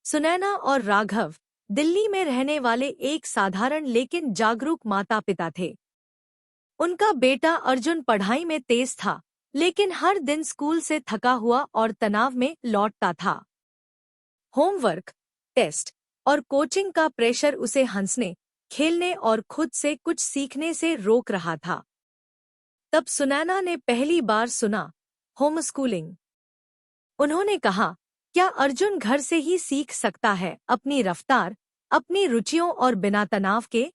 सुनैना और राघव दिल्ली में रहने वाले एक साधारण लेकिन जागरूक माता पिता थे। उनका बेटा अर्जुन पढ़ाई में तेज था, लेकिन हर दिन स्कूल से थका हुआ और तनाव में लौटता था। होमवर्क, टेस्ट और कोचिंग का प्रेशर उसे हंसने, खेलने और खुद से कुछ सीखने से रोक रहा था। तब सुनैना ने पहली बार सुना होम स्कूलिंग। उन्होंने कहा, क्या अर्जुन घर से ही सीख सकता है, अपनी रफ्तार, अपनी रुचियों और बिना तनाव के?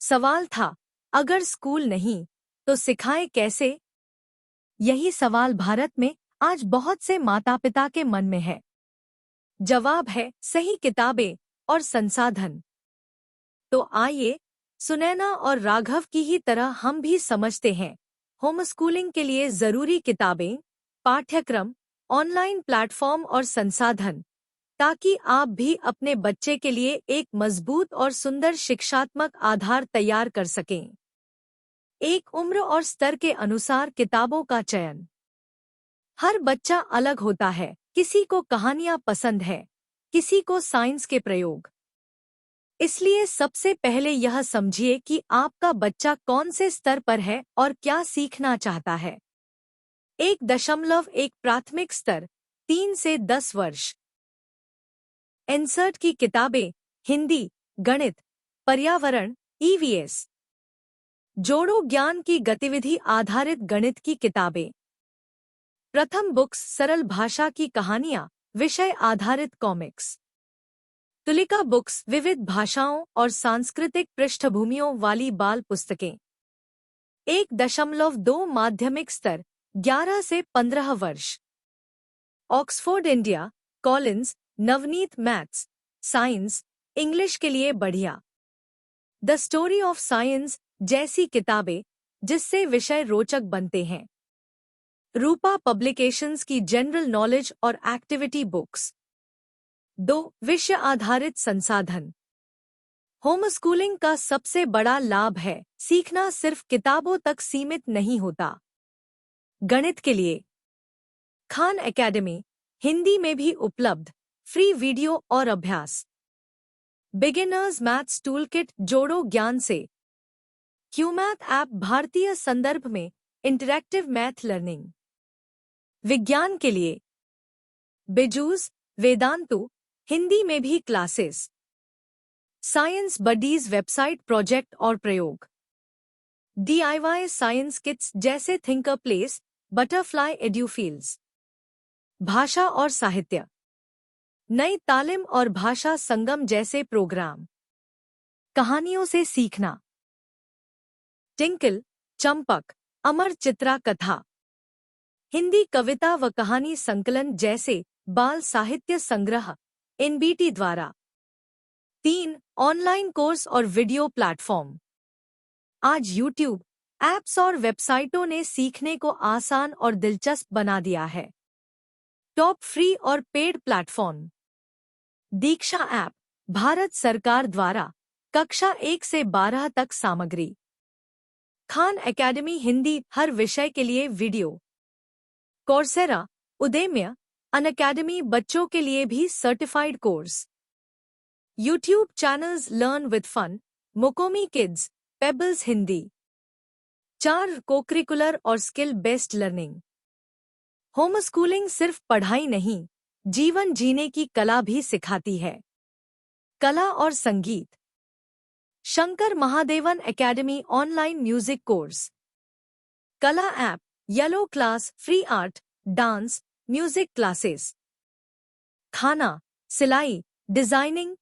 सवाल था, अगर स्कूल नहीं तो सिखाएं कैसे? यही सवाल भारत में आज बहुत से माता पिता के मन में है। जवाब है सही किताबें और संसाधन। तो आइए, सुनैना और राघव की ही तरह हम भी समझते हैं होम स्कूलिंग के लिए जरूरी किताबें, पाठ्यक्रम, ऑनलाइन प्लेटफॉर्म और संसाधन, ताकि आप भी अपने बच्चे के लिए एक मजबूत और सुंदर शिक्षात्मक आधार तैयार कर सकें। एक उम्र और स्तर के अनुसार किताबों का चयन। हर बच्चा अलग होता है, किसी को कहानियां पसंद है, किसी को साइंस के प्रयोग। इसलिए सबसे पहले यह समझिए कि आपका बच्चा कौन से स्तर पर है और क्या सीखना चाहता है। 1.1 प्राथमिक स्तर 3 से 10 वर्ष। इंसर्ट की किताबें, हिंदी, गणित, पर्यावरण, ईवीएस। जोड़ो ज्ञान की गतिविधि आधारित गणित की किताबें। प्रथम बुक्स सरल भाषा की कहानियां, विषय आधारित कॉमिक्स। तुलिका बुक्स विविध भाषाओं और सांस्कृतिक पृष्ठभूमियों वाली बाल पुस्तकें। 1.2 माध्यमिक स्तर 11 से 15 वर्ष। Oxford India, Collins, Navneet maths, science, English के लिए बढ़िया। द स्टोरी ऑफ साइंस जैसी किताबें, जिससे विषय रोचक बनते हैं। रूपा पब्लिकेशंस की जनरल नॉलेज और एक्टिविटी बुक्स। 2. विषय आधारित संसाधन। होम स्कूलिंग का सबसे बड़ा लाभ है, सीखना सिर्फ किताबों तक सीमित नहीं होता। गणित के लिए खान एकेडमी, हिंदी में भी उपलब्ध, फ्री वीडियो और अभ्यास। बिगिनर्स मैथ्स टूलकिट, जोड़ो ज्ञान से। क्यूमैथ ऐप, भारतीय संदर्भ में इंटरैक्टिव मैथ लर्निंग। विज्ञान के लिए बिजूस, वेदांतु, हिंदी में भी classes. Science Buddies website, project और प्रयोग। DIY साइंस किट्स जैसे थिंकर प्लेस, बटरफ्लाई एड्यूफील्ड्स। भाषा और साहित्य, नई तालीम और भाषा संगम जैसे प्रोग्राम। कहानियों से सीखना। टिंकल, चंपक, अमर चित्रा कथा, हिंदी कविता व कहानी संकलन जैसे बाल साहित्य संग्रह, NBT द्वारा। 3. ऑनलाइन कोर्स और वीडियो प्लेटफॉर्म। आज यूट्यूब, ऐप्स और वेबसाइटों ने सीखने को आसान और दिलचस्प बना दिया है। टॉप फ्री और पेड प्लेटफॉर्म। दीक्षा ऐप, भारत सरकार द्वारा, कक्षा 1 से 12 तक सामग्री। खान एकेडमी, हिंदी, हर विषय के लिए वीडियो। कोर्सेरा, उदेम्य, अनअकैडमी, बच्चों के लिए भी certified course. YouTube channels learn with fun, Mocomi kids, Pebbles Hindi. 4. Cocurricular और skill based learning. Home schooling सिर्फ पढ़ाई नहीं, जीवन जीने की कला भी सिखाती है। कला और संगीत। Shankar Mahadevan academy, online music course. Kala app, yellow class, free art, dance, music classes. खाना, सिलाई, designing,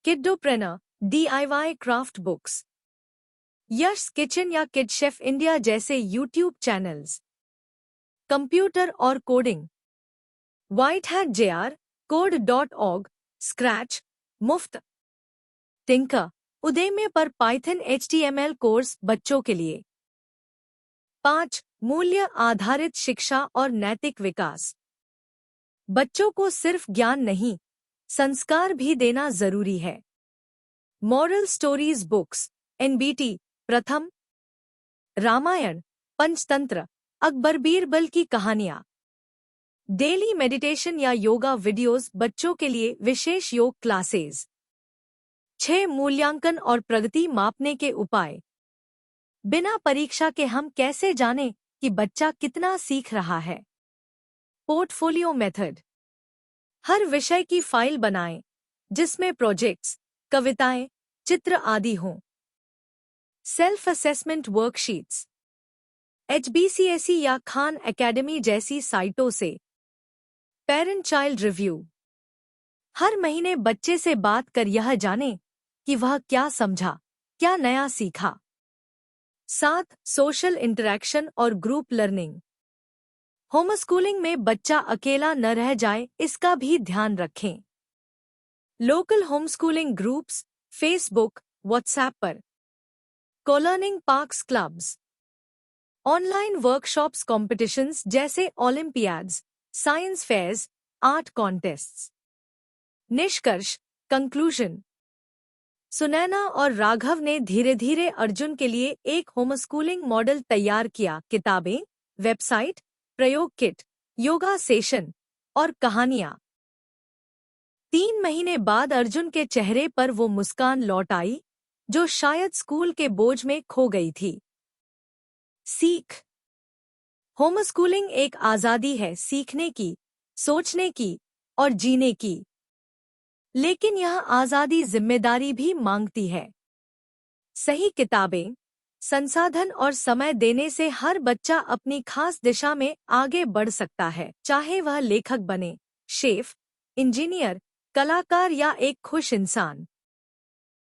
kiddopreneur, DIY craft books. Yash kitchen या किड शेफ इंडिया जैसे यूट्यूब चैनल्स। कंप्यूटर और coding, white hat JR, code.org, Scratch, मुफ्त। टिंकर, उदेम्य पर Python HTML course बच्चों के लिए। 5. मूल्य आधारित शिक्षा और नैतिक विकास। बच्चों को सिर्फ ज्ञान नहीं, संस्कार भी देना जरूरी है। मॉरल स्टोरीज बुक्स, NBT, प्रथम। रामायण, पंचतंत्र, अकबर बीरबल की कहानियां। डेली मेडिटेशन या योगा वीडियोस, बच्चों के लिए विशेष योग क्लासेस। 6 मूल्यांकन और प्रगति मापने के उपाय। बिना परीक्षा के हम कैसे जानें कि बच्चा कितना सीख रहा है? Portfolio method. हर विषय की फाइल बनाएं जिसमें प्रोजेक्ट्स, कविताएं, चित्र आदि हों। Self assessment worksheets. HBCSE या खान एकेडमी जैसी साइटों से। Parent child review. हर महीने बच्चे से बात कर यह जानें कि वह क्या समझा, क्या नया सीखा। 7 सोशल इंटरैक्शन और ग्रुप लर्निंग। होमस्कूलिंग में बच्चा अकेला न रह जाए, इसका भी ध्यान रखें। Local homeschooling groups, Facebook, WhatsApp पर। Colearning parks clubs. Online workshops, competitions जैसे olympiads, science fairs, art contests. निष्कर्ष, कंक्लूजन। सुनैना और राघव ने धीरे धीरे अर्जुन के लिए एक होमस्कूलिंग मॉडल तैयार किया। किताबें, वेबसाइट, प्रयोग किट, योगा सेशन और कहानियां। 3 महीने बाद अर्जुन के चेहरे पर वो मुस्कान लौट आई जो शायद स्कूल के बोझ में खो गई थी। सीख। होमस्कूलिंग एक आजादी है सीखने की, सोचने की और जीने की। लेकिन यह आजादी जिम्मेदारी भी मांगती है। सही किताबें, संसाधन और समय देने से हर बच्चा अपनी खास दिशा में आगे बढ़ सकता है, चाहे वह लेखक बने, शेफ, इंजीनियर, कलाकार या एक खुश इंसान।